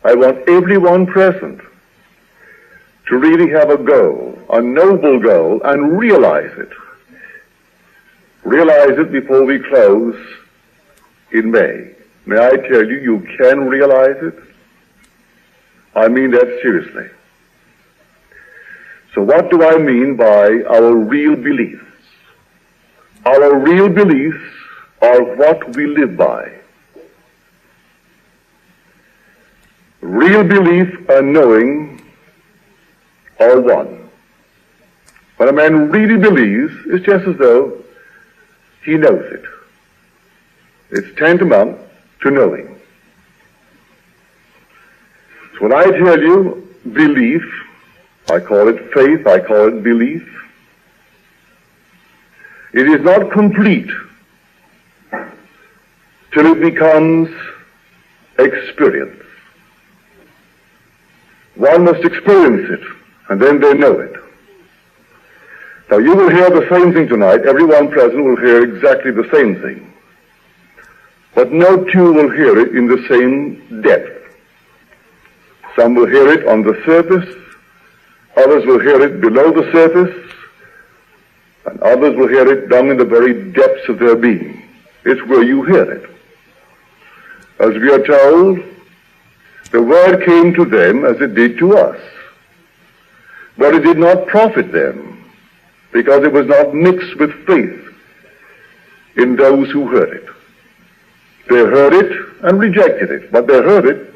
I want everyone present to really have a goal, a noble goal, and realize it. Realize it before we close in May. May I tell you, you can realize it? I mean that seriously. So what do I mean by our real beliefs? Our real beliefs are what we live by. Real belief and knowing are one. When a man really believes, it's just as though he knows it. It's tantamount to knowing. So when I tell you belief, I call it faith, I call it belief, it is not complete till it becomes experience. One must experience it, and then they know it. Now you will hear the same thing tonight. Everyone present will hear exactly the same thing. But no two will hear it in the same depth. Some will hear it on the surface, others will hear it below the surface, and others will hear it down in the very depths of their being. It's where you hear it. As we are told, the word came to them as it did to us, but it did not profit them, because it was not mixed with faith in those who heard it. They heard it and rejected it, but they heard it.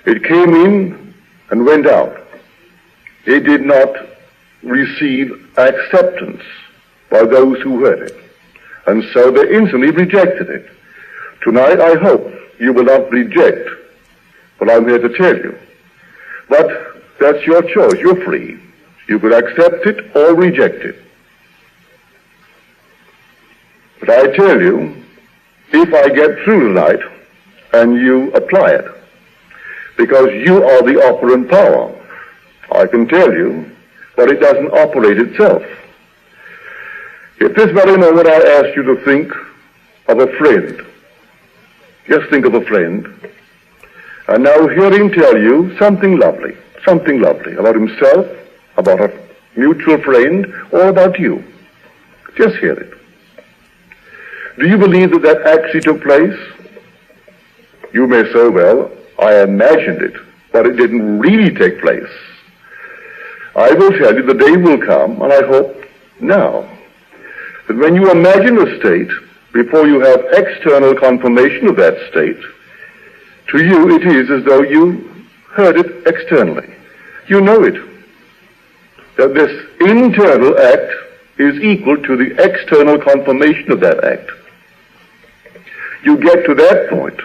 It came in and went out. It did not receive acceptance by those who heard it, and so they instantly rejected it. Tonight, I hope you will not reject what I'm here to tell you. But that's your choice. You're free. You could accept it or reject it. But I tell you, if I get through tonight and you apply it, because you are the operant power, I can tell you, but it doesn't operate itself. If this very moment I ask you to think of a friend, just think of a friend, and now hear him tell you something lovely about himself, about a mutual friend, or about you. Just hear it. Do you believe that that actually took place? You may say, well, I imagined it, but it didn't really take place. I will tell you the day will come, and I hope now, that when you imagine a state, before you have external confirmation of that state, to you it is as though you heard it externally. You know it. That this internal act is equal to the external confirmation of that act. You get to that point,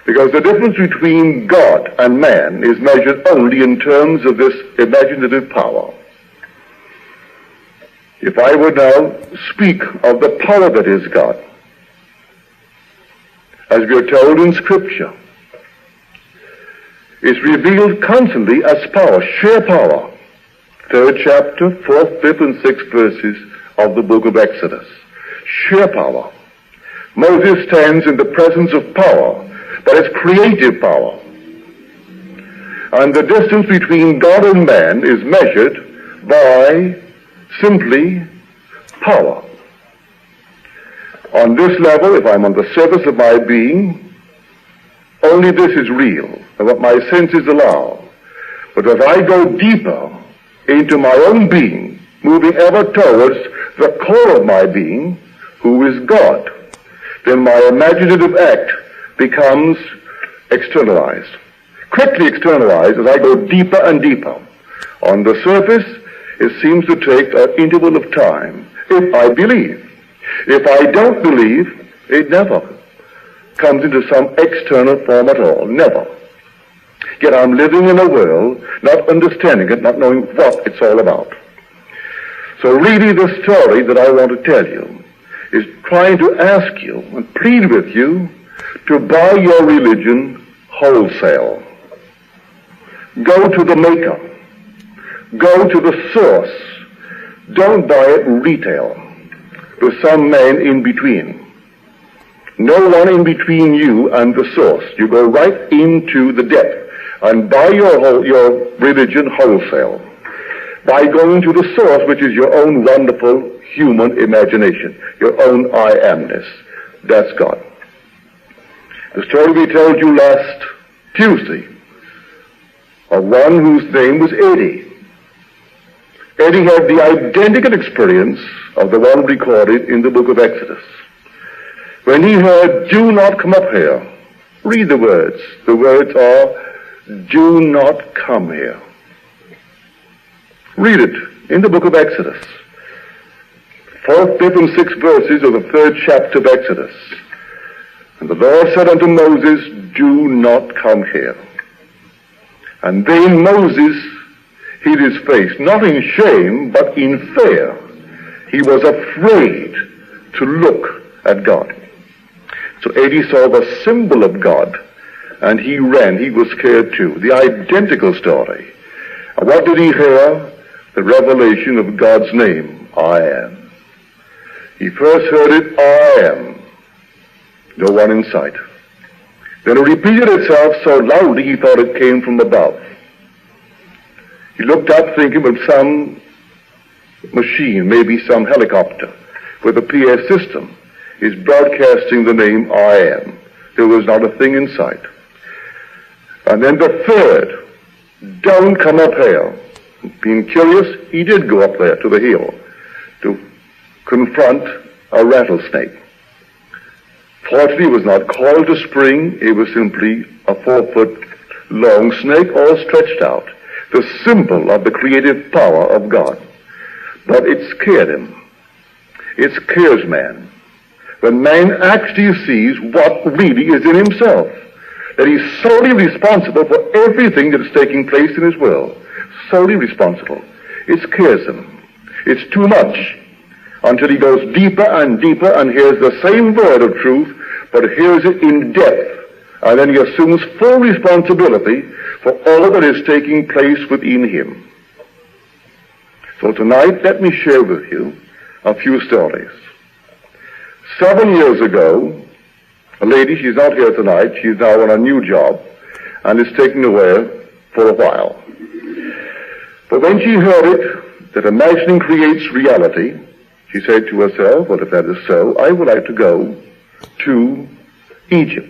because the difference between God and man is measured only in terms of this imaginative power. If I would now speak of the power that is God, as we are told in Scripture, is revealed constantly as power, sheer power. 3rd chapter, 4th, 5th, and 6th verses of the book of Exodus. Sheer power. Moses stands in the presence of power, but it's creative power. And the distance between God and man is measured by simply power. On this level, if I'm on the surface of my being, only this is real, and what my senses allow. But as I go deeper into my own being, moving ever towards the core of my being, who is God, then my imaginative act becomes externalized. Quickly externalized as I go deeper and deeper. On the surface, it seems to take an interval of time, if I believe. If I don't believe, it never comes into some external form at all. Never. Yet I'm living in a world, not understanding it, not knowing what it's all about. So really the story that I want to tell you is trying to ask you and plead with you to buy your religion wholesale. Go to the maker. Go to the source. Don't buy it retail with some man in between. No one in between you and the source. You go right into the depth and buy your religion wholesale by going to the source, which is your own wonderful human imagination, your own I amness. That's God. The story we told you last Tuesday of one whose name was Eddie. Eddie had the identical experience of the one recorded in the book of Exodus. When he heard, "Do not come up here," read the words. The words are, "Do not come here." Read it in the book of Exodus. 4th, 5th, and 6th verses of the 3rd chapter of Exodus. "And the Lord said unto Moses, Do not come here. And then Moses hid his face, not in shame, but in fear. He was afraid to look at God." So Eddie saw the symbol of God, and he ran. He was scared too. The identical story. And what did he hear? The revelation of God's name, I am. He first heard it, I am. No one in sight. Then it repeated itself so loudly he thought it came from above. He looked up thinking of some machine, maybe some helicopter, with a PA system is broadcasting the name I am. There was not a thing in sight. And then the third, "Don't come up here." Being curious, he did go up there to the hill to confront a rattlesnake. Fortunately, it was not called a spring. It was simply a 4-foot long snake all stretched out, the symbol of the creative power of God. But it scared him. It scares man. When man actually sees what really is in himself, that he's solely responsible for everything that is taking place in his world. Solely responsible. It scares him. It's too much, until he goes deeper and deeper and hears the same word of truth, but hears it in depth, and then he assumes full responsibility for all that is taking place within him. So tonight, let me share with you a few stories. 7 years ago, a lady, she's not here tonight, she's now on a new job, and is taken away for a while. But when she heard it, that imagining creates reality, she said to herself, well, if that is so, I would like to go to Egypt.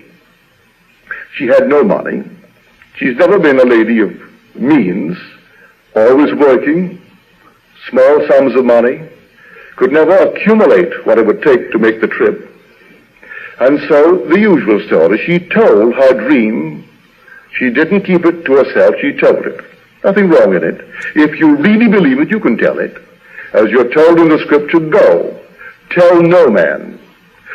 She had no money. She's never been a lady of means, always working, small sums of money, could never accumulate what it would take to make the trip. And so, the usual story, she told her dream. She didn't keep it to herself, she told it. Nothing wrong in it. If you really believe it, you can tell it. As you're told in the scripture, go, tell no man,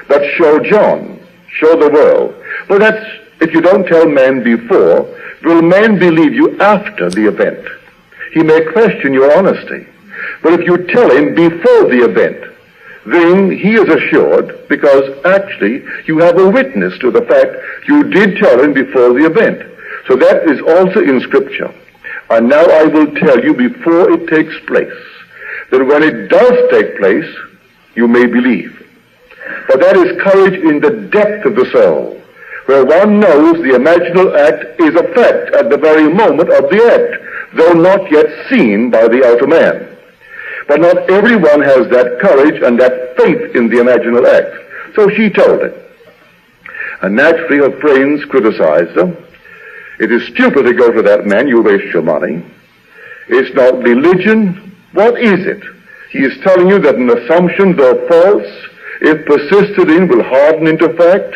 but show John, show the world. But that's, if you don't tell man before, will man believe you after the event? He may question your honesty. But if you tell him before the event, then he is assured, because actually you have a witness to the fact you did tell him before the event. So that is also in Scripture. And now I will tell you before it takes place, that when it does take place, you may believe. But that is courage in the depth of the soul, where one knows the imaginal act is a fact at the very moment of the act, though not yet seen by the outer man. But not everyone has that courage and that faith in the imaginal act. So she told it. And naturally her friends criticized her. It is stupid to go to that man, you waste your money. It's not religion. What is it? He is telling you that an assumption, though false, if persisted in, will harden into fact.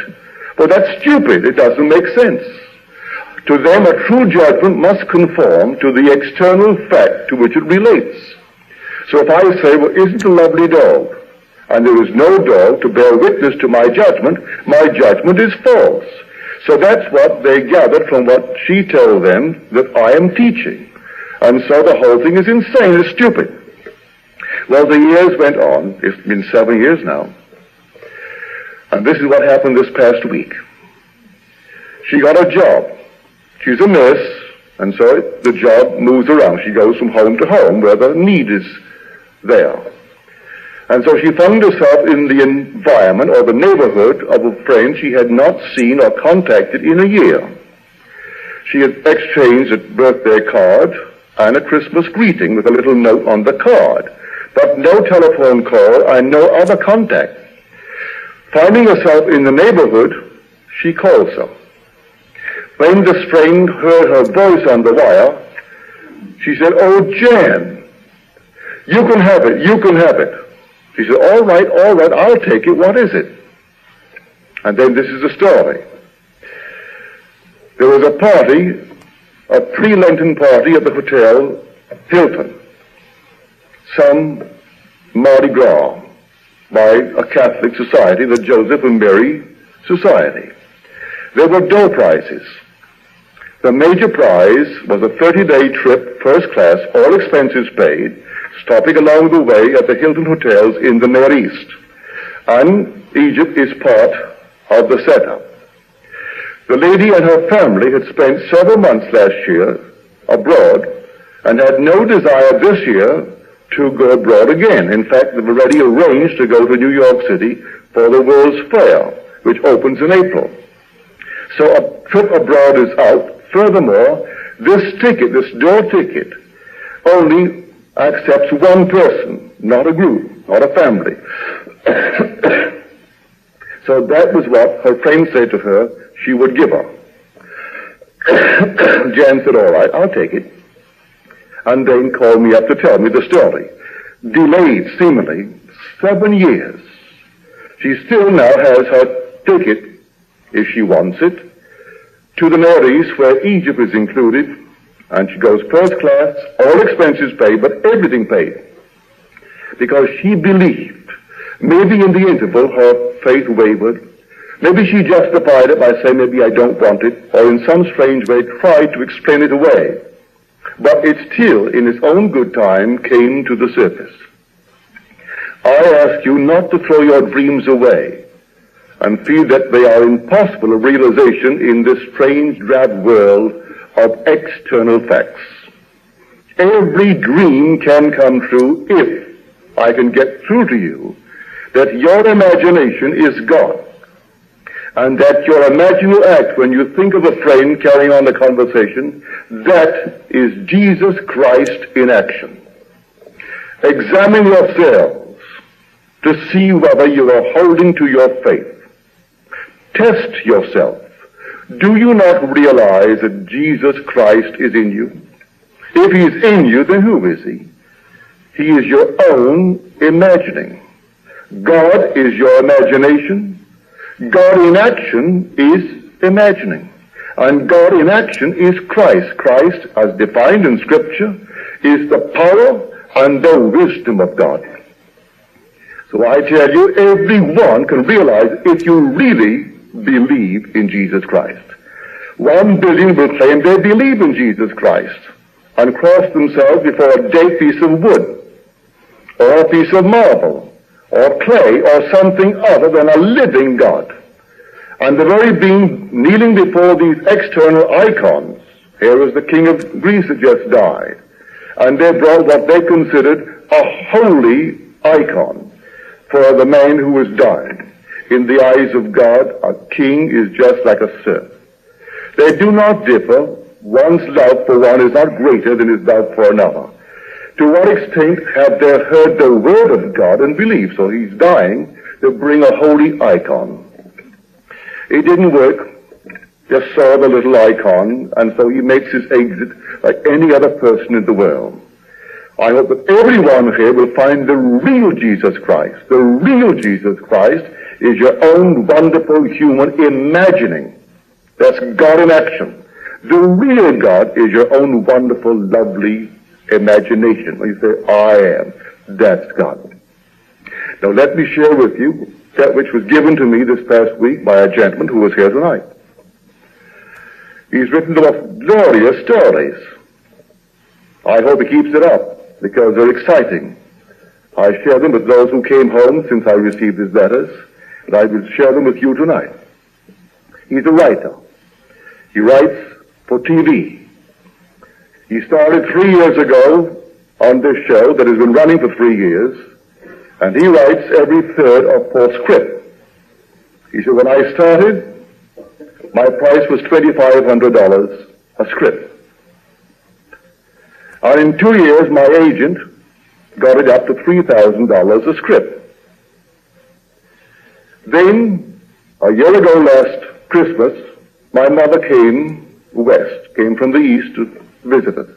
Well, that's stupid. It doesn't make sense. To them, a true judgment must conform to the external fact to which it relates. So if I say, well, isn't a lovely dog? And there is no dog to bear witness to my judgment is false. So that's what they gathered from what she told them that I am teaching. And so the whole thing is insane, it's stupid. Well, the years went on. It's been 7 years now. And this is what happened this past week. She got a job. She's a nurse, and so the job moves around. She goes from home to home where the need is there. And so she found herself in the environment or the neighborhood of a friend she had not seen or contacted in a year. She had exchanged a birthday card and a Christmas greeting with a little note on the card, but no telephone call and no other contact. Finding herself in the neighborhood, she calls her. When this friend heard her voice on the wire, she said, "Oh, Jan, you can have it, you can have it." She said, all right, I'll take it. What is it?" And then this is the story. There was a party, a pre-Lenten party at the Hotel Hilton, some Mardi Gras by a Catholic society, the Joseph and Mary Society. There were door prizes. The major prize was a 30-day trip, first class, all expenses paid, stopping along the way at the Hilton hotels in the Near East. And Egypt is part of the setup. The lady and her family had spent several months last year abroad and had no desire this year to go abroad again. In fact, they've already arranged to go to New York City for the World's Fair, which opens in April. So a trip abroad is out. Furthermore, this ticket, this door ticket, only accepts one person, not a group, not a family. So that was what her friend said to her she would give her. Jan said, all right, I'll take it. And then called me up to tell me the story. Delayed, seemingly, 7 years. She still now has her ticket, if she wants it, to the Near East, where Egypt is included, and she goes first class, all expenses paid, but everything paid. Because she believed. Maybe in the interval her faith wavered. Maybe she justified it by saying, maybe I don't want it, or in some strange way tried to explain it away. But it still, in its own good time, came to the surface. I ask you not to throw your dreams away and feel that they are impossible of realization in this strange, drab world of external facts. Every dream can come true if I can get through to you that your imagination is God, and that your imaginal act when you think of a friend carrying on the conversation, that is Jesus Christ in action. Examine yourselves to see whether you are holding to your faith. Test yourself. Do you not realize that Jesus Christ is in you? If he is in you, then who is he? He is your own imagining. God is your imagination. God in action is imagining. And God in action is Christ. Christ, as defined in Scripture, is the power and the wisdom of God. So I tell you, everyone can realize if you really believe in Jesus Christ. 1 billion will claim they believe in Jesus Christ and cross themselves before a dead piece of wood or a piece of marble or clay or something other than a living God. And the very being kneeling before these external icons, here is the king of Greece that just died, and they brought what they considered a holy icon for the man who was dying. In the eyes of God, a king is just like a serf. They do not differ. One's love for one is not greater than his love for another. To what extent have they heard the word of God and believed? So he's dying to bring a holy icon. It didn't work. Just saw the little icon, and so he makes his exit like any other person in the world. I hope that everyone here will find the real Jesus Christ. The real Jesus Christ is your own wonderful human imagining. That's God in action. The real God is your own wonderful, lovely imagination. When you say, I am, that's God. Now let me share with you that which was given to me this past week by a gentleman who was here tonight. He's written some glorious stories. I hope he keeps it up, because they're exciting. I share them with those who came home since I received his letters, and I will share them with you tonight. He's a writer. He writes for TV. He started 3 years ago on this show that has been running for 3 years, And he writes every third or fourth script. He said, when I started, my price was $2,500 a script. And in 2 years, my agent got it up to $3,000 a script. Then, a year ago last Christmas, my mother came from the east to visit us.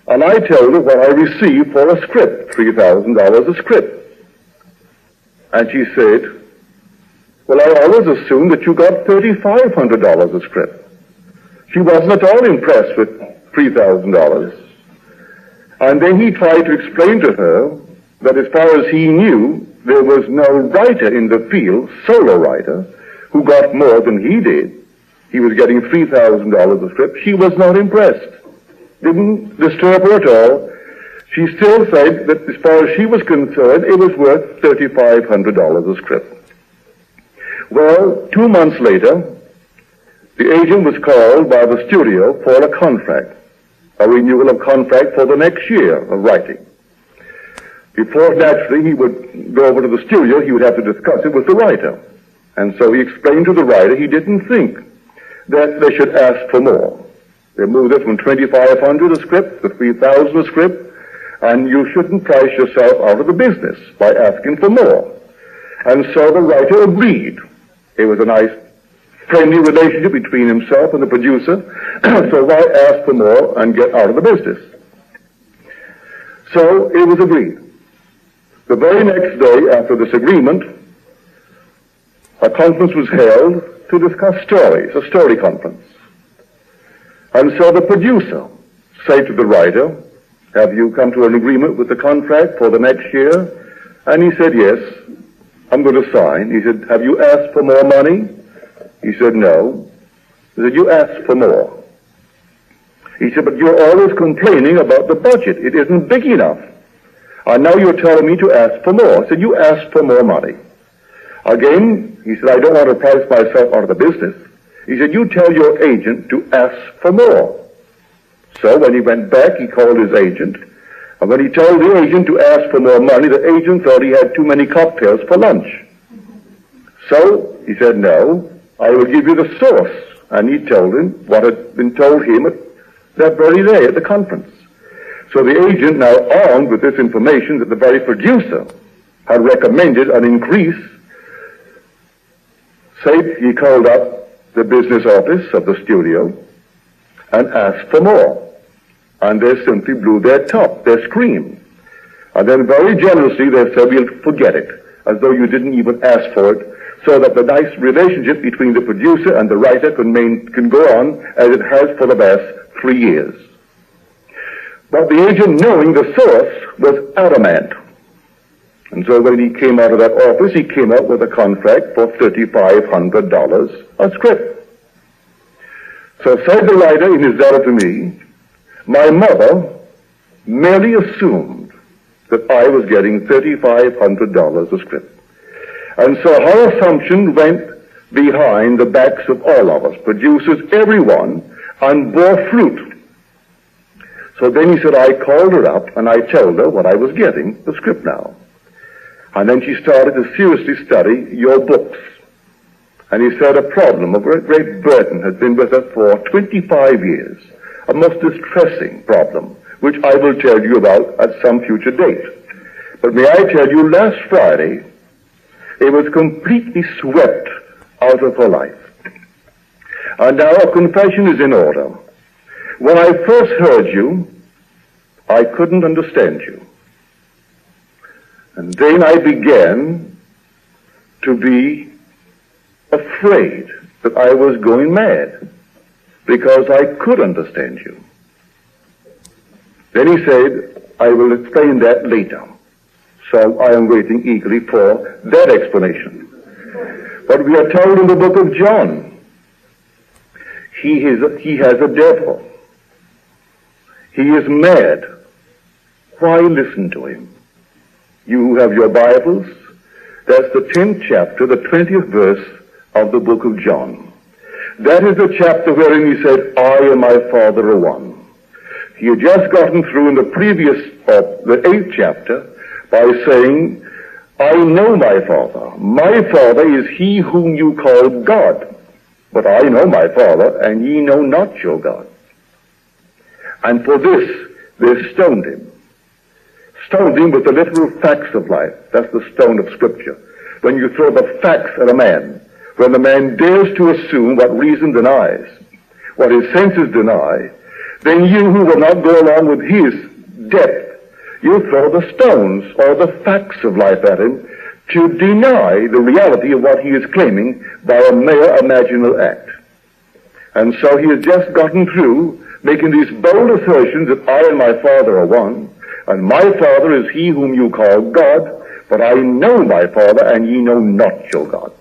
And I told her what I received for a script, $3,000 a script. And she said, well, I always assumed that you got $3,500 a script. She wasn't at all impressed with $3,000. And then he tried to explain to her that as far as he knew, there was no writer in the field, solo writer, who got more than he did. He was getting $3,000 a script. She was not impressed. Didn't disturb her at all. She still said that as far as she was concerned, it was worth $3,500 a script. Well, 2 months later, the agent was called by the studio for a contract, a renewal of contract for the next year of writing. Before, naturally, he would go over to the studio, he would have to discuss it with the writer. And so he explained to the writer he didn't think that they should ask for more. They moved it from $2,500 a script to $3,000 a script, and you shouldn't price yourself out of the business by asking for more. And so the writer agreed. It was a nice, friendly relationship between himself and the producer, so why ask for more and get out of the business? So it was agreed. The very next day after this agreement, a conference was held to discuss stories, a story conference. And so the producer said to the writer, have you come to an agreement with the contract for the next year? And he said, yes, I'm going to sign. He said, have you asked for more money? He said, no. He said, you asked for more. He said, but you're always complaining about the budget. It isn't big enough. And now you're telling me to ask for more. I said, you asked for more money. Again, he said, I don't want to price myself out of the business. He said, you tell your agent to ask for more. So when he went back, he called his agent. And when he told the agent to ask for more money, the agent thought he had too many cocktails for lunch. So he said, no, I will give you the source. And he told him what had been told him that very day at the conference. So the agent, now armed with this information that the very producer had recommended an increase, said he called up the business office of the studio and asked for more. And they simply blew their top, they screamed. And then very generously they said, we'll forget it, as though you didn't even ask for it, so that the nice relationship between the producer and the writer can go on as it has for the last 3 years. But the agent, knowing the source, was adamant. And so when he came out of that office, he came out with a contract for $3,500 a script. So said the writer in his letter to me, my mother merely assumed that I was getting $3,500 a script. And so her assumption went behind the backs of all of us, producers, everyone, and bore fruit. So then he said, I called her up and I told her what I was getting, the script now. And then she started to seriously study your books. And he said a problem, a great burden, has been with her for 25 years. A most distressing problem, which I will tell you about at some future date. But may I tell you, last Friday, it was completely swept out of her life. And now a confession is in order. When I first heard you, I couldn't understand you. And then I began to be afraid that I was going mad because I could understand you. Then he said, I will explain that later. So I am waiting eagerly for that explanation. But we are told in the book of John, he has a devil. He is mad. Why listen to him? You who have your Bibles, that's the 10th chapter, the 20th verse of the book of John. That is the chapter wherein he said, I and my Father are one. He had just gotten through in the previous, the 8th chapter, by saying, I know my Father. My Father is he whom you call God. But I know my Father, and ye know not your God. And for this, they stoned him. Stoned him with the literal facts of life. That's the stone of Scripture. When you throw the facts at a man, when the man dares to assume what reason denies, what his senses deny, then you who will not go along with his depth, you throw the stones or the facts of life at him to deny the reality of what he is claiming by a mere imaginal act. And so he has just gotten through making these bold assertions that I and my Father are one, and my Father is he whom you call God, but I know my Father, and ye know not your God.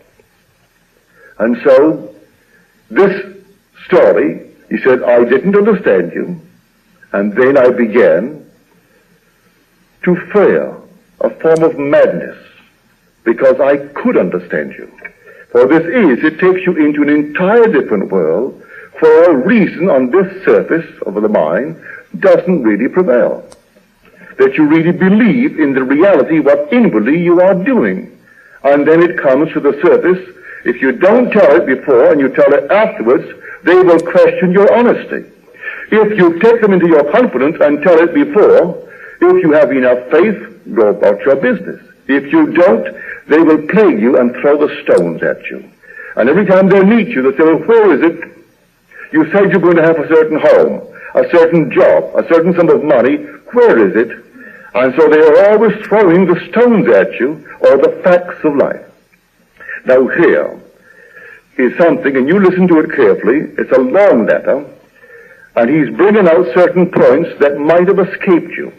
And so, this story, he said, I didn't understand you, and then I began to fear a form of madness, because I could understand you. For it takes you into an entire different world, for a reason on this surface of the mind doesn't really prevail. That you really believe in the reality of what inwardly you are doing. And then it comes to the surface. If you don't tell it before and you tell it afterwards, they will question your honesty. If you take them into your confidence and tell it before, if you have enough faith, go about your business. If you don't, they will plague you and throw the stones at you. And every time they meet you, they say, well, where is it? You said you're going to have a certain home, a certain job, a certain sum of money. Where is it? And so they are always throwing the stones at you, or the facts of life. Now here is something, and you listen to it carefully. It's a long letter, and he's bringing out certain points that might have escaped you.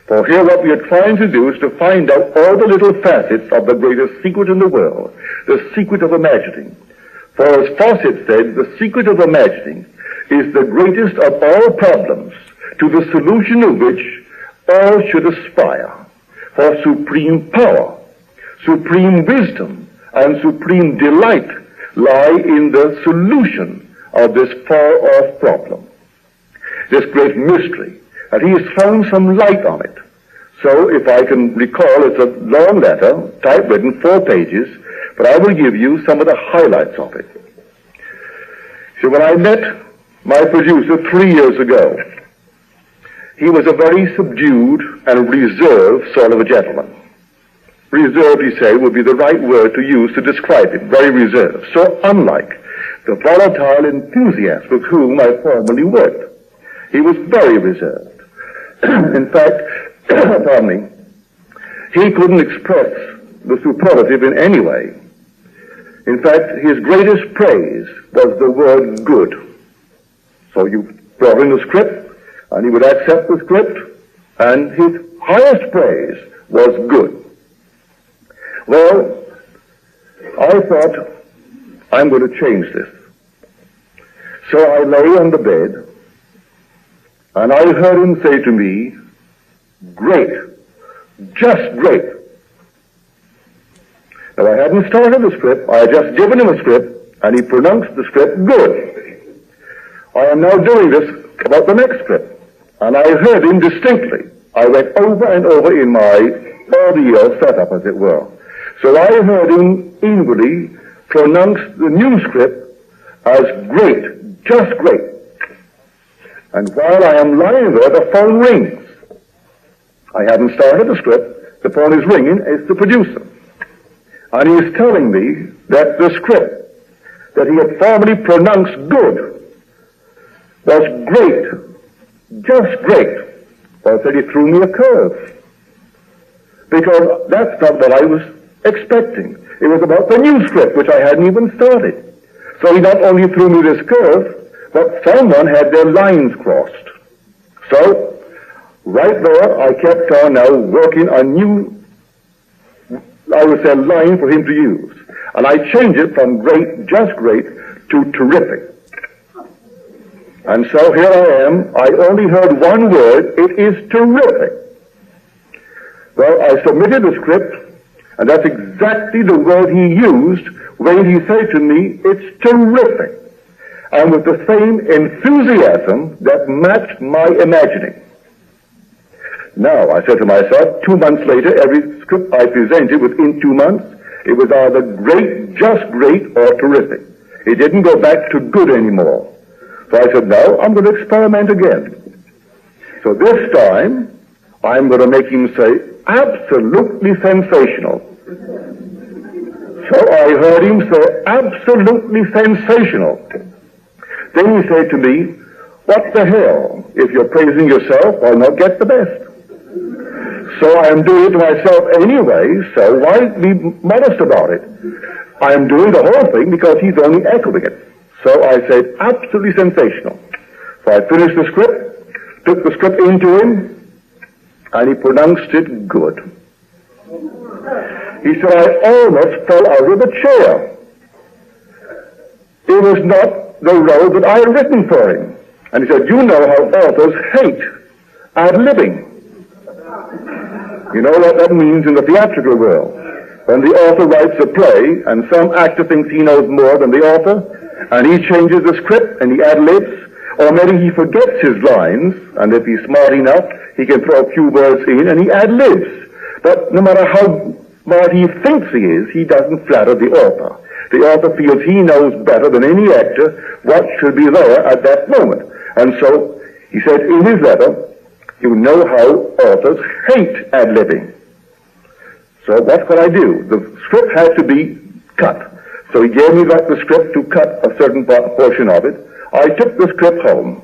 For here what we are trying to do is to find out all the little facets of the greatest secret in the world, the secret of imagining. For as Fawcett said, the secret of imagining is the greatest of all problems, to the solution of which all should aspire. For supreme power, supreme wisdom, and supreme delight lie in the solution of this far-off problem, this great mystery, and he has thrown some light on it. So, if I can recall, it's a long letter, typewritten, 4 pages, but I will give you some of the highlights of it. So when I met my producer 3 years ago, he was a very subdued and reserved sort of a gentleman. Reserved, he said, would be the right word to use to describe him, very reserved. So unlike the volatile enthusiast with whom I formerly worked. He was very reserved. In fact, pardon me, he couldn't express the superlative in any way. In fact, his greatest praise was the word good. So you brought in the script, and he would accept the script, and his highest praise was good. Well, I thought, I'm going to change this. So I lay on the bed, and I heard him say to me, great, just great. Now, I hadn't started the script, I had just given him a script, and he pronounced the script good. I am now doing this about the next script, and I heard him distinctly. I went over and over in my audio setup, as it were. So I heard him inwardly pronounce the new script as great, just great. And while I am lying there, the phone rings. I haven't started the script. The phone is ringing. It's the producer. And he is telling me that the script that he had formerly pronounced good was great, just great. Well, I said he threw me a curve. Because that's not what I was expecting. It was about the new script, which I hadn't even started. So he not only threw me this curve, but someone had their lines crossed. So, right there, I kept on now working a new, I would say, line for him to use. And I changed it from great, just great, to terrific. And so here I am. I only heard one word. It is terrific. Well, I submitted the script, and that's exactly the word he used when he said to me, it's terrific. And with the same enthusiasm that matched my imagining. Now, I said to myself, 2 months later, every script I presented within 2 months, it was either great, just great, or terrific. It didn't go back to good anymore. So I said, no, I'm going to experiment again. So this time, I'm going to make him say, absolutely sensational. So I heard him say, absolutely sensational. Then he said to me, what the hell? If you're praising yourself, why not get the best? So I am doing it to myself anyway, so why be modest about it? I am doing the whole thing because he's only echoing it. So I said, absolutely sensational. So I finished the script, took the script into him, and he pronounced it good. He said, I almost fell out of the chair. It was not the role that I had written for him. And he said, you know how authors hate ad-libbing. You know what that means in the theatrical world. When the author writes a play, and some actor thinks he knows more than the author, and he changes the script, and he ad-libs, or maybe he forgets his lines, and if he's smart enough, he can throw a few words in, and he ad-libs. But no matter how smart he thinks he is, he doesn't flatter the author. The author feels he knows better than any actor what should be there at that moment. And so, he said in his letter, you know how authors hate ad-libbing. So what could I do? The script had to be cut. So he gave me back the script to cut a certain portion of it. I took the script home,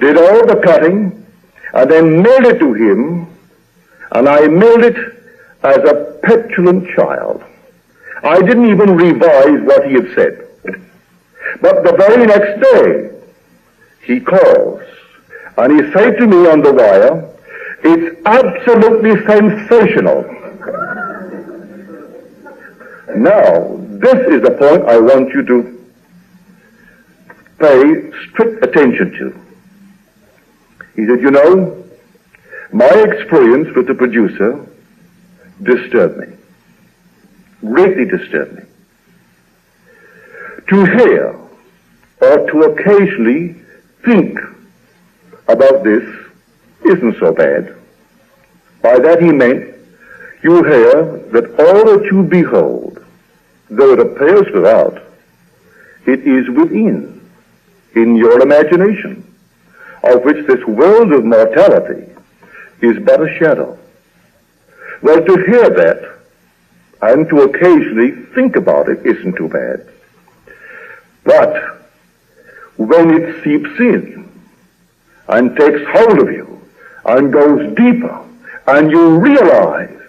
did all the cutting, and then mailed it to him, and I mailed it as a petulant child. I didn't even revise what he had said. But the very next day, he calls, and he said to me on the wire, it's absolutely sensational. Now, this is the point I want you to pay strict attention to. He said, you know, my experience with the producer disturbed me, greatly disturbed me. To hear or to occasionally think about this isn't so bad. By that he meant, you hear that all that you behold, though it appears without, it is within, in your imagination, of which this world of mortality is but a shadow. Well, to hear that and to occasionally think about it isn't too bad. But when it seeps in and takes hold of you and goes deeper and you realize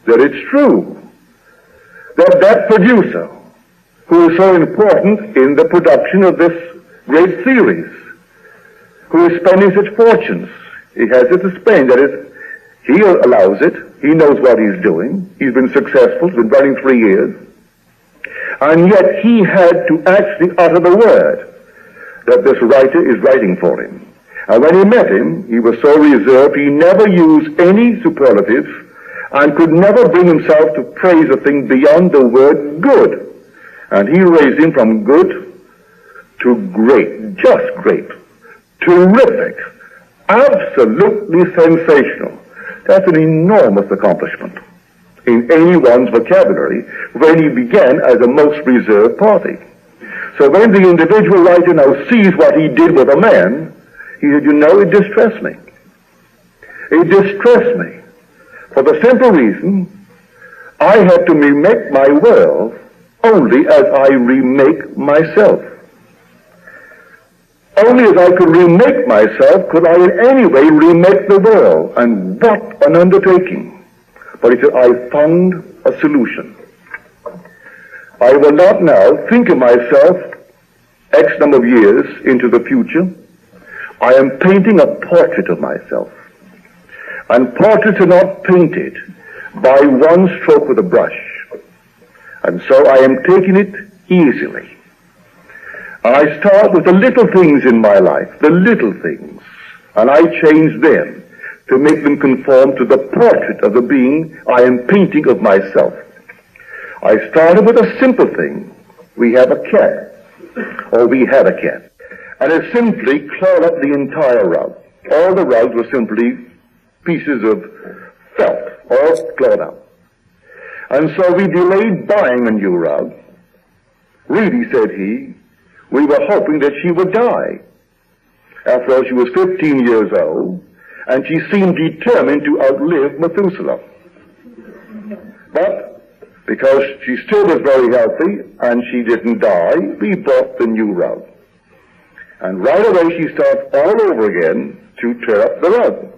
that it's true, that that producer who is so important in the production of this great series, who is spending such fortunes, he has it to spend, that is, he allows it, he knows what he's doing, he's been successful, he's been running 3 years, and yet he had to actually utter the word that this writer is writing for him. And when he met him, he was so reserved, he never used any superlatives and could never bring himself to praise a thing beyond the word good. And he raised him from good to great, just great, terrific, absolutely sensational. That's an enormous accomplishment in anyone's vocabulary when he began as a most reserved party. So when the individual writer now sees what he did with a man, he said, you know, it distressed me. It distressed me for the simple reason I had to remake my world only as I remake myself. Only as I could remake myself could I in any way remake the world. And what an undertaking. But he said, I found a solution. I will not now think of myself X number of years into the future. I am painting a portrait of myself. And portraits are not painted by one stroke with a brush. And so I am taking it easily. I start with the little things in my life, the little things, and I change them to make them conform to the portrait of the being I am painting of myself. I started with a simple thing. We have a cat, or we had a cat, and it simply clawed up the entire rug. All the rugs were simply pieces of felt, all clawed out. And so we delayed buying a new rug. Really, said he, we were hoping that she would die. After all, she was 15 years old, and she seemed determined to outlive Methuselah. But because she still was very healthy and she didn't die, we bought the new rug. And right away she starts all over again to tear up the rug.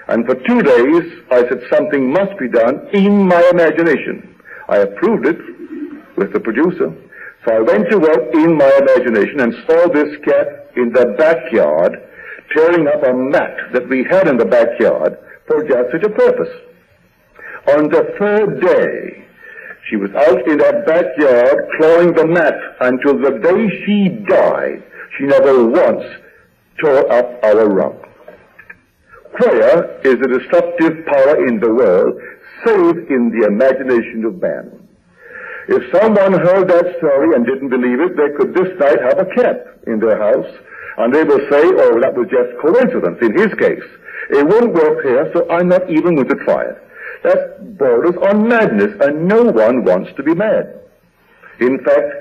And for 2 days I said something must be done in my imagination. I approved it with the producer. So I went to work in my imagination and saw this cat in the backyard tearing up a mat that we had in the backyard for just such a purpose. On the third day, she was out in that backyard clawing the mat until the day she died. She never once tore up our rug. Prayer is a destructive power in the world, save in the imagination of man. If someone heard that story and didn't believe it, they could this night have a cat in their house, and they will say, oh, that was just coincidence in his case. It won't work here, so I'm not even going to try it. That borders on madness, and no one wants to be mad. In fact,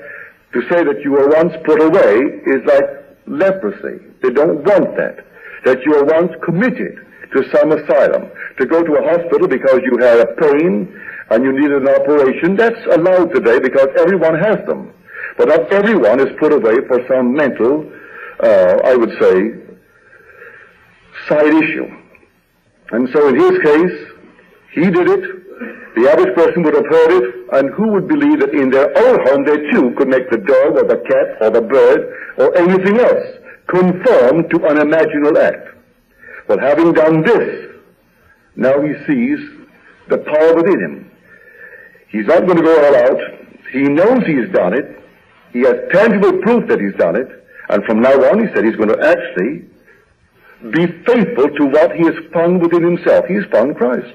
to say that you were once put away is like leprosy. They don't want that. That you were once committed to some asylum. To go to a hospital because you had a pain and you needed an operation, that's allowed today because everyone has them. But not everyone is put away for some mental, I would say, side issue. And so in his case, he did it. The average person would have heard it, and who would believe that in their own home they too could make the dog or the cat or the bird or anything else conform to an imaginal act? Well, having done this, now he sees the power within him. He's not going to go all out. He knows he's done it. He has tangible proof that he's done it. And from now on, he said he's going to actually be faithful to what he has found within himself. He's found Christ.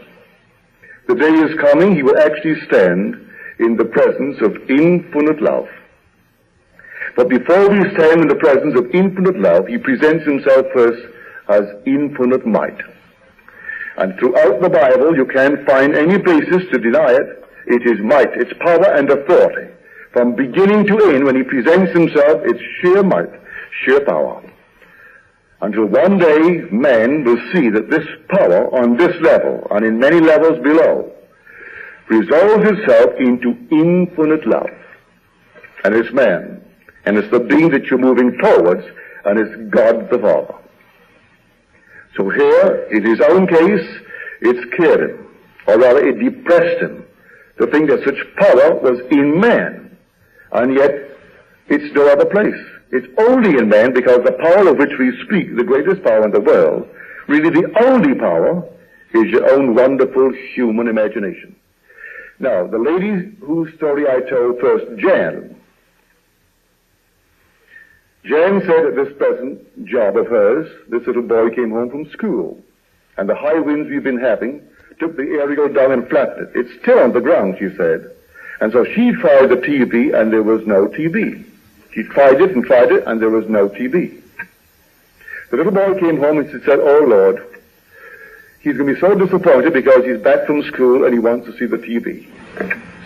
The day is coming, he will actually stand in the presence of infinite love. But before we stand in the presence of infinite love, he presents himself first as infinite might. And throughout the Bible, you can't find any basis to deny it. It is might, it's power and authority. From beginning to end, when he presents himself, it's sheer might, sheer power. Until one day, man will see that this power on this level, and in many levels below, resolves itself into infinite love. And it's man, and it's the being that you're moving towards, and it's God the Father. So here, in his own case, it scared him, or rather it depressed him, to think that such power was in man, and yet it's no other place. It's only in man, because the power of which we speak, the greatest power in the world, really the only power, is your own wonderful human imagination. Now, the lady whose story I told first, Jan said at this present job of hers, this little boy came home from school, and the high winds we've been having took the aerial down and flattened it. It's still on the ground, she said. And so she tried the TV, and there was no TV. She tried it, and there was no TV. The little boy came home and she said, oh Lord, he's going to be so disappointed because he's back from school and he wants to see the TV.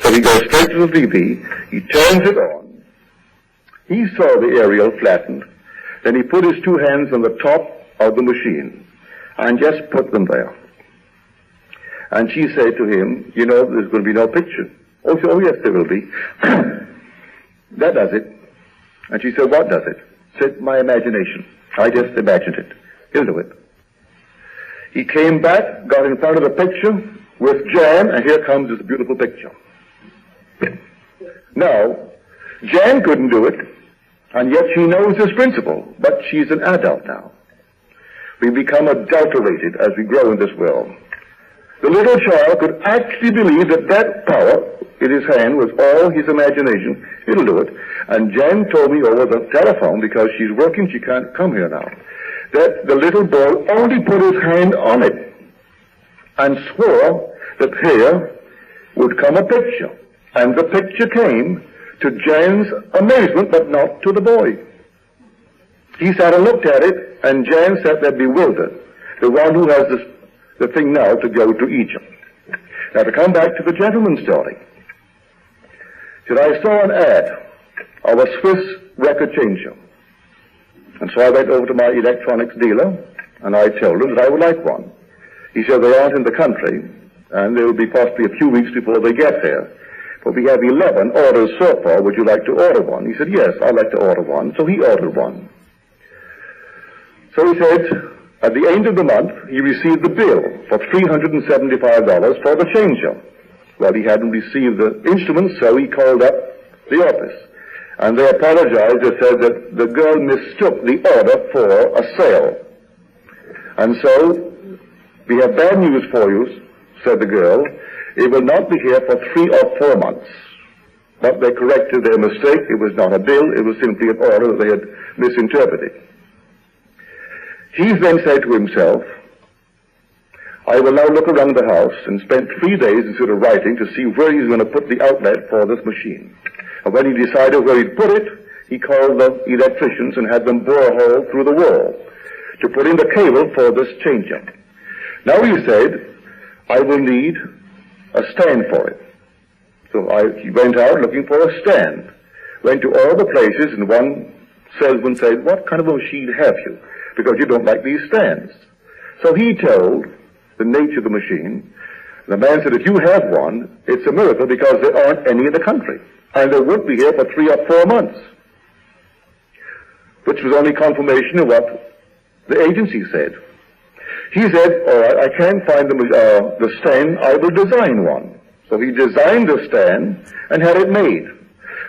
So he goes straight to the TV, he turns it on. He saw the aerial flattened. Then he put his two hands on the top of the machine and just put them there. And she said to him, you know, there's going to be no picture. Oh, yes, there will be. That does it. And she said, what does it? Said, my imagination. I just imagined it. He'll do it. He came back, got in front of the picture with Jan, and here comes this beautiful picture. Now, Jan couldn't do it, and yet she knows this principle, but she's an adult now. We become adulterated as we grow in this world. The little child could actually believe that that power in his hand was all his imagination. It'll do it. And Jan told me over the telephone, because she's working, she can't come here now, that the little boy only put his hand on it and swore that here would come a picture. And the picture came, to Jan's amazement, but not to the boy. He sat and looked at it, and Jan sat there bewildered. The one who has the thing now to go to Egypt. Now to come back to the gentleman's story. Said, I saw an ad of a Swiss record changer. And so I went over to my electronics dealer, and I told him that I would like one. He said, they aren't in the country, and they will be possibly a few weeks before they get here. But we have 11 orders so far. Would you like to order one? He said, yes, I'd like to order one. So he ordered one. So he said, at the end of the month, he received the bill for $375 for the changer. Well, he hadn't received the instrument, so he called up the office. And they apologized. They said that the girl mistook the order for a sale. And so, we have bad news for you, said the girl. It will not be here for 3 or 4 months. But they corrected their mistake. It was not a bill. It was simply an order that they had misinterpreted. He then said to himself, I will now look around the house, and spent 3 days instead of writing to see where he's going to put the outlet for this machine. And when he decided where he'd put it, he called the electricians and had them bore a hole through the wall to put in the cable for this changer. Now he said, I will need a stand for it. So he went out looking for a stand. Went to all the places, and one salesman said, what kind of a machine have you? Because you don't like these stands. So he told the nature of the machine. The man said, if you have one, it's a miracle because there aren't any in the country. And they won't be here for 3 or 4 months. Which was only confirmation of what the agency said. He said, all right, I can't find the stand, I will design one. So he designed the stand and had it made.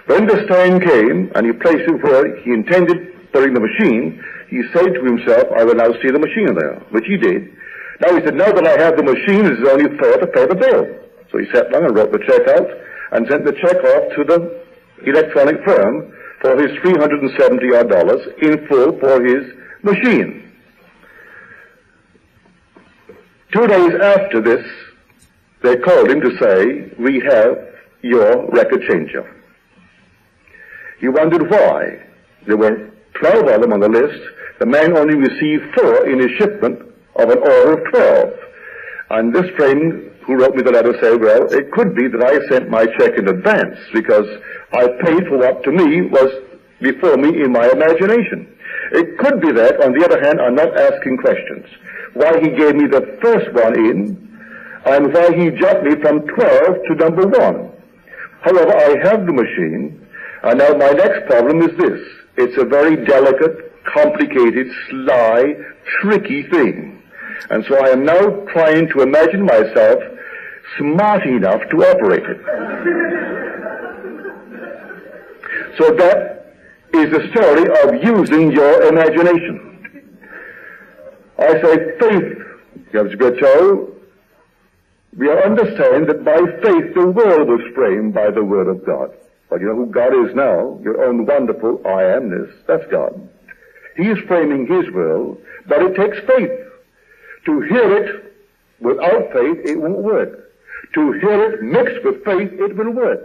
When the stand came and he placed it where he intended putting the machine, he said to himself, I will now see the machine there, which he did. Now he said, now that I have the machine, it is only fair to pay the bill. So he sat down and wrote the check out and sent the check off to the electronic firm for his $370 in full for his machine. 2 days after this, they called him to say, we have your record changer. He wondered why. There were 12 of them on the list. The man only received 4 in his shipment of an order of 12. And this friend who wrote me the letter said, well, it could be that I sent my check in advance because I paid for what to me was before me in my imagination. It could be that, on the other hand, I'm not asking questions. Why he gave me the first one in, and why he jumped me from 12 to number 1. However, I have the machine, and now my next problem is this. It's a very delicate, complicated, sly, tricky thing. And so I am now trying to imagine myself smart enough to operate it. So that is the story of using your imagination. I say faith, James Goodchild, we understand that by faith the world was framed by the Word of God. But you know who God is now? Your own wonderful I amness. That's God. He is framing His world, but it takes faith. To hear it without faith, it won't work. To hear it mixed with faith, it will work.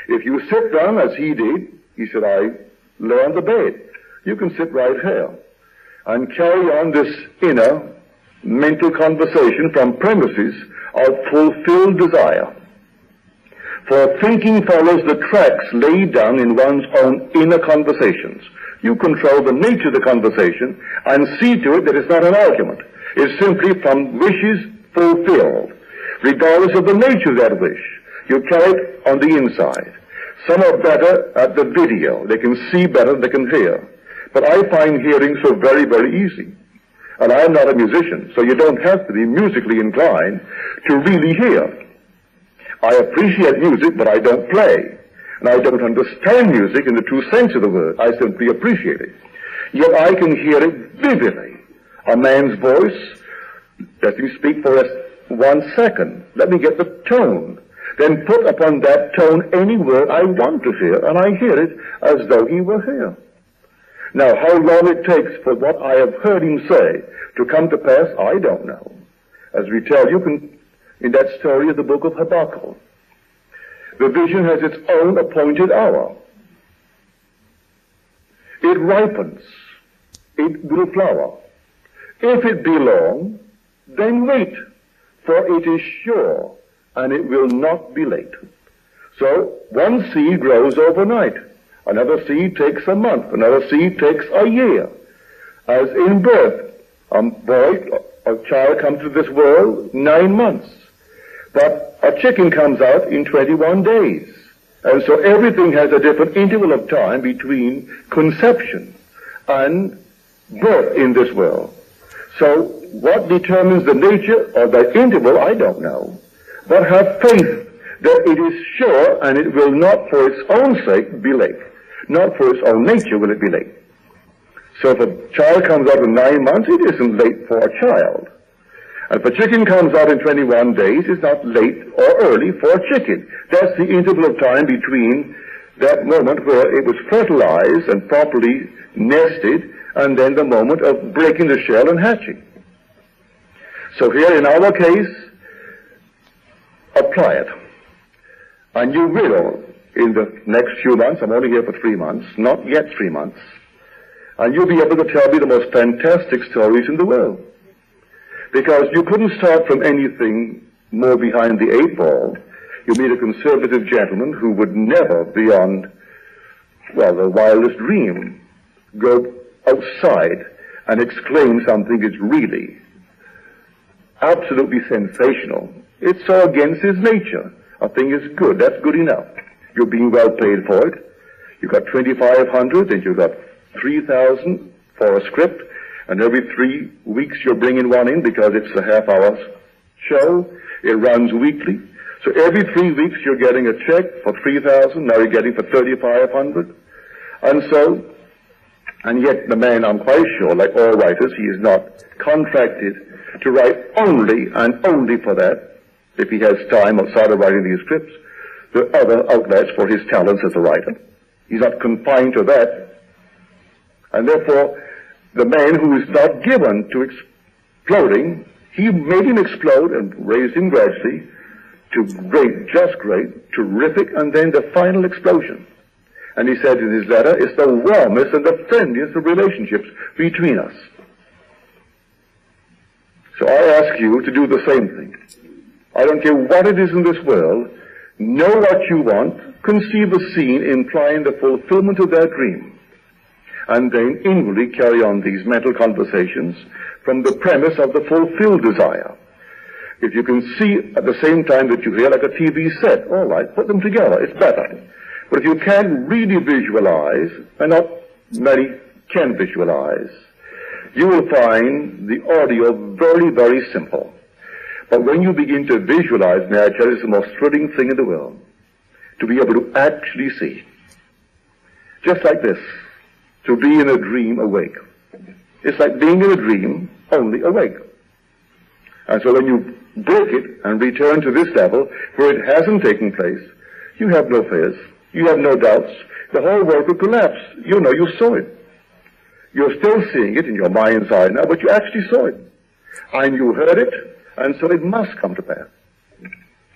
If you sit down as he did, he said, I lay on the bed. You can sit right here and carry on this inner mental conversation from premises of fulfilled desire. For thinking follows the tracks laid down in one's own inner conversations. You control the nature of the conversation and see to it that it's not an argument. It's simply from wishes fulfilled. Regardless of the nature of that wish, you carry it on the inside. Some are better at the video. They can see better than they can hear. But I find hearing so very, very easy. And I'm not a musician, so you don't have to be musically inclined to really hear. I appreciate music, but I don't play. And I don't understand music in the true sense of the word. I simply appreciate it. Yet I can hear it vividly. A man's voice, let him speak for us 1 second. Let me get the tone. Then put upon that tone any word I want to hear, and I hear it as though he were here. Now, how long it takes for what I have heard him say to come to pass, I don't know. As we tell you in that story of the book of Habakkuk, the vision has its own appointed hour. It ripens. It will flower. If it be long, then wait, for it is sure, and it will not be late. So one seed grows overnight. Another seed takes a month. Another seed takes a year. As in birth, a child comes to this world 9 months. But a chicken comes out in 21 days. And so everything has a different interval of time between conception and birth in this world. So what determines the nature of that interval, I don't know. But have faith that it is sure and it will not for its own sake be late. Not for its own nature will it be late. So if a child comes out in 9 months, it isn't late for a child. And if a chicken comes out in 21 days, it's not late or early for a chicken. That's the interval of time between that moment where it was fertilized and properly nested, and then the moment of breaking the shell and hatching. So here in our case, apply it. And you will, in the next few months, I'm only here for 3 months, not yet 3 months, and you'll be able to tell me the most fantastic stories in the world. Because you couldn't start from anything more behind the 8 ball. You meet a conservative gentleman who would never, beyond, well, the wildest dream, go outside and exclaim something is really absolutely sensational. It's so against his nature. A thing is good. That's good enough. You're being well paid for it. You've got 2,500 and you've got 3,000 for a script. And every 3 weeks you're bringing one in because it's a half-hour show. It runs weekly. So every 3 weeks you're getting a check for 3,000. Now you're getting for 3,500. And yet the man, I'm quite sure, like all writers, he is not contracted to write only and only for that, if he has time outside of writing these scripts. There are other outlets for his talents as a writer. He's not confined to that. And therefore, the man who is not given to exploding, he made him explode and raised him gradually to great, just great, terrific, and then the final explosion. And he said in his letter, it's the warmest and the friendliest of relationships between us. So I ask you to do the same thing. I don't care what it is in this world, know what you want, conceive a scene implying the fulfillment of that dream, and then inwardly carry on these mental conversations from the premise of the fulfilled desire. If you can see at the same time that you hear, like a TV set, all right, put them together, it's better. But if you can't really visualize, and not many can visualize, you will find the audio very, very simple. But when you begin to visualize, may I tell you, it's the most thrilling thing in the world, to be able to actually see. Just like this, to be in a dream awake. It's like being in a dream, only awake. And so when you break it and return to this level, where it hasn't taken place, you have no fears, you have no doubts, the whole world will collapse. You know, you saw it. You're still seeing it in your mind's eye now, but you actually saw it. And you heard it, and so it must come to pass.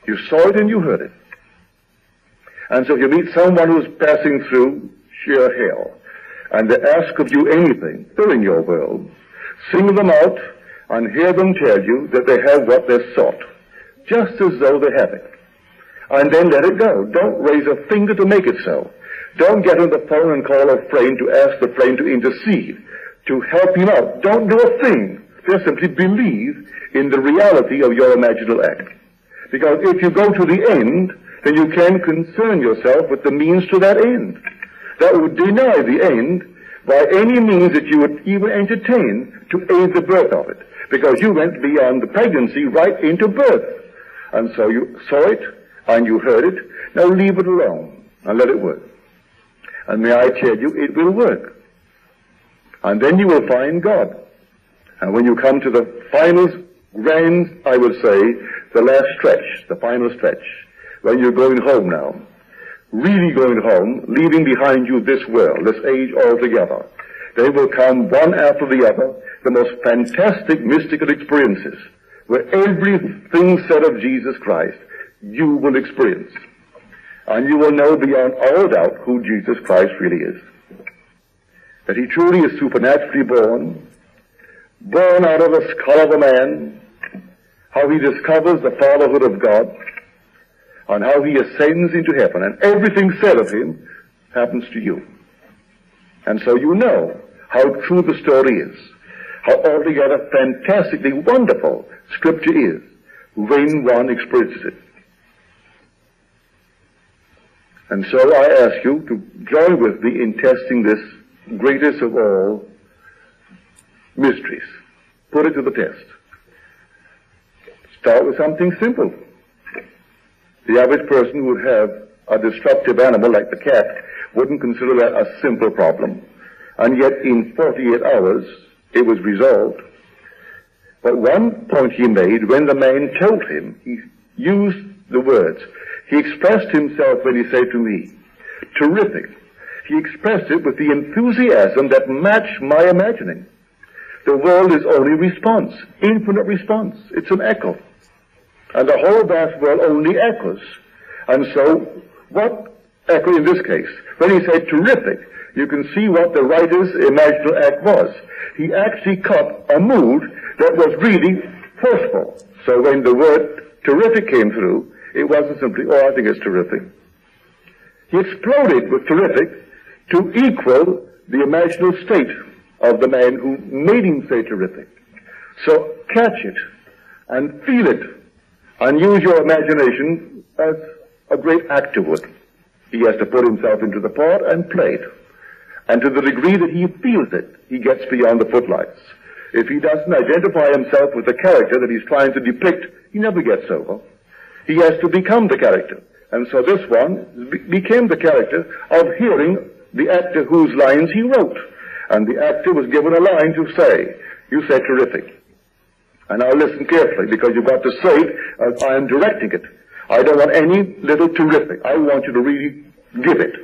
You saw it and you heard it. And so if you meet someone who's passing through sheer hell, and they ask of you anything, they're in your world, sing them out and hear them tell you that they have what they sought, just as though they have it. And then let it go. Don't raise a finger to make it so. Don't get on the phone and call a friend to ask the friend to intercede, to help him out. Don't do a thing. Just simply believe in the reality of your imaginal act. Because if you go to the end, then you can concern yourself with the means to that end. That would deny the end by any means that you would even entertain to aid the birth of it. Because you went beyond the pregnancy right into birth. And so you saw it and you heard it. Now leave it alone and let it work. And may I tell you, it will work. And then you will find God. And when you come to the final grand, I would say, the last stretch, the final stretch, when you're going home now, really going home, leaving behind you this world, this age altogether, they will come one after the other, the most fantastic mystical experiences, where everything said of Jesus Christ, you will experience. And you will know beyond all doubt who Jesus Christ really is. That he truly is supernaturally born out of the skull of a man, how he discovers the fatherhood of God, and how he ascends into heaven, and everything said of him happens to you. And so you know how true the story is, how altogether fantastically wonderful Scripture is when one experiences it. And so I ask you to join with me in testing this greatest of all mysteries. Put it to the test. Start with something simple. The average person would have a destructive animal like the cat, wouldn't consider that a simple problem. And yet in 48 hours it was resolved. But one point he made, when the man told him, he used the words. He expressed himself when he said to me, terrific. He expressed it with the enthusiasm that matched my imagining. The world is only response, infinite response. It's an echo. And the whole vast world only echoes. And so, what echo in this case? When he said terrific, you can see what the writer's imaginal act was. He actually caught a mood that was really forceful. So when the word terrific came through, it wasn't simply, oh, I think it's terrific. He exploded with terrific to equal the imaginal state of the man who made him say terrific. So catch it and feel it and use your imagination as a great actor would. He has to put himself into the part and play it. And to the degree that he feels it, he gets beyond the footlights. If he doesn't identify himself with the character that he's trying to depict, he never gets over. He has to become the character. And so this one became the character of hearing the actor whose lines he wrote. And the actor was given a line to say. You say terrific. And I'll listen carefully, because you've got to say it as I am directing it. I don't want any little terrific. I want you to really give it.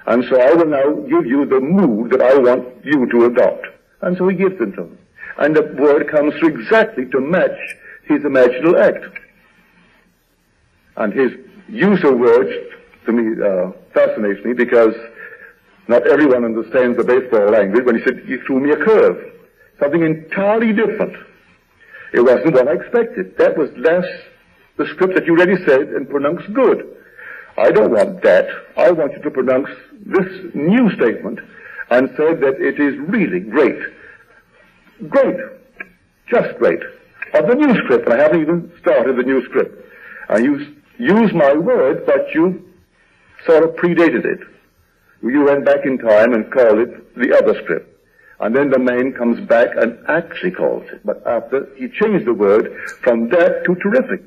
And so I will now give you the mood that I want you to adopt. And so he gives it to him. And the word comes through exactly to match his imaginal act. And his use of words, to me, fascinates me, because not everyone understands the baseball language. When he said, he threw me a curve. Something entirely different. It wasn't what I expected. That was less the script that you already said and pronounced good. I don't want that. I want you to pronounce this new statement and say that it is really great. Great. Just great. Of the new script. I haven't even started the new script. I use my word, but you sort of predated it. You went back in time and called it the other script. And then the man comes back and actually calls it. But after he changed the word from that to terrific.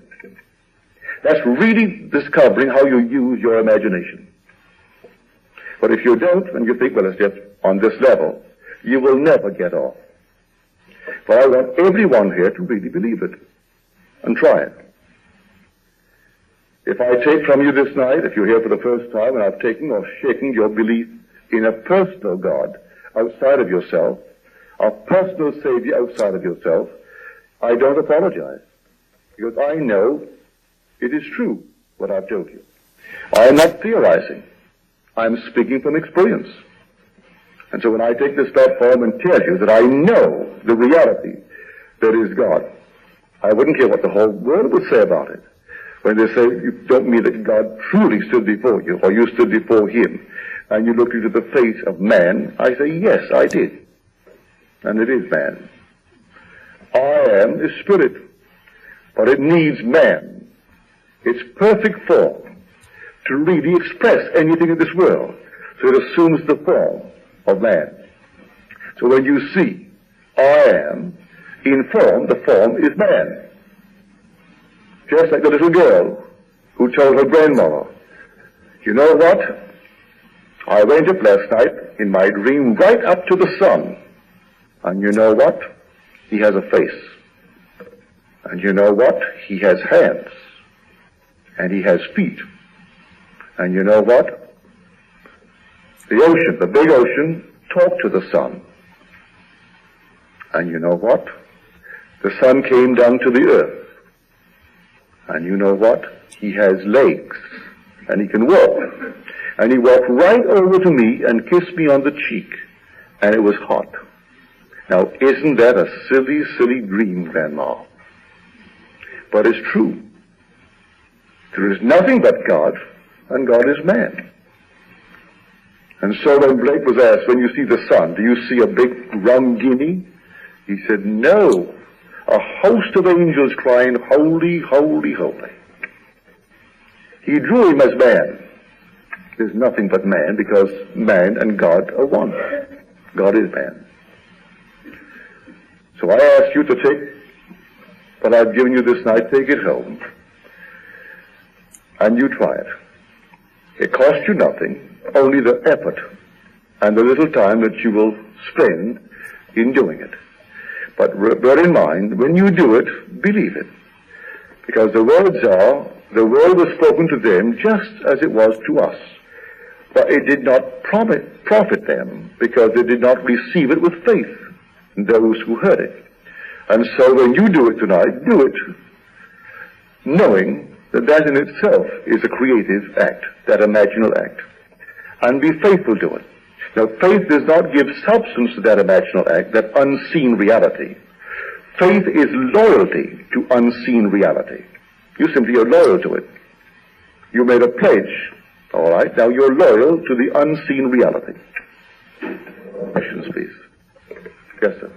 That's really discovering how you use your imagination. But if you don't, and you think, well, it's just on this level, you will never get off. But I want everyone here to really believe it and try it. If I take from you this night, if you're here for the first time, and I've taken or shaken your belief in a personal God outside of yourself, a personal Savior outside of yourself, I don't apologize. Because I know it is true, what I've told you. I am not theorizing. I'm speaking from experience. And so when I take this platform and tell you that I know the reality that is God, I wouldn't care what the whole world would say about it. When they say, you don't mean that God truly stood before you, or you stood before him, and you looked into the face of man, I say, yes, I did. And it is man. I am a spirit, but it needs man. Its perfect form to really express anything in this world. So it assumes the form of man. So when you see I am, in form, the form is man. Just like the little girl who told her grandmother, you know what? I went up last night in my dream right up to the sun. And you know what? He has a face. And you know what? He has hands. And he has feet. And you know what? The ocean, the big ocean, talked to the sun. And you know what? The sun came down to the earth. And you know what? He has legs. And he can walk. And he walked right over to me and kissed me on the cheek. And it was hot. Now, isn't that a silly, silly dream, Grandma? but it's true. There is nothing but God, and God is man. And so when Blake was asked, when you see the sun, do you see a big round guinea? He said, no, a host of angels crying, holy, holy, holy. He drew him as man. There's nothing but man, because man and God are one. God is man. So I ask you to take what I've given you this night, take it home, and you try it. It costs you nothing, only the effort and the little time that you will spend in doing it. But bear in mind, when you do it, believe it. Because the words are, the word was spoken to them just as it was to us. But it did not profit them, because they did not receive it with faith, those who heard it. And so when you do it tonight, do it knowing that that in itself is a creative act, that imaginal act. And be faithful to it. Now, faith does not give substance to that imaginal act, that unseen reality. Faith is loyalty to unseen reality. You simply are loyal to it. You made a pledge, all right? Now you're loyal to the unseen reality. Questions, please. Yes, sir.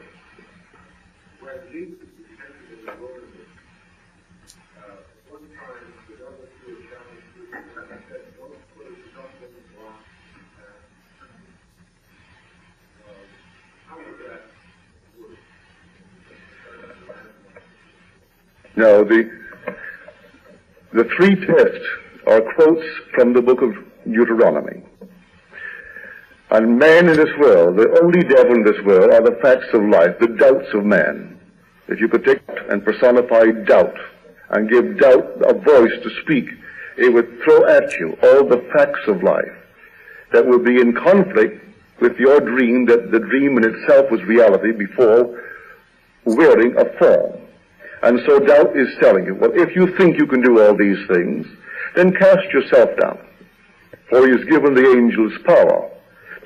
Now, the three tests are quotes from the book of Deuteronomy. And man in this world, the only devil in this world, are the facts of life, the doubts of man. If you could take and personify doubt and give doubt a voice to speak, it would throw at you all the facts of life that would be in conflict with your dream, that the dream in itself was reality before wearing a form. And so doubt is telling you, well, if you think you can do all these things, then cast yourself down. For he has given the angels power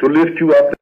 to lift you up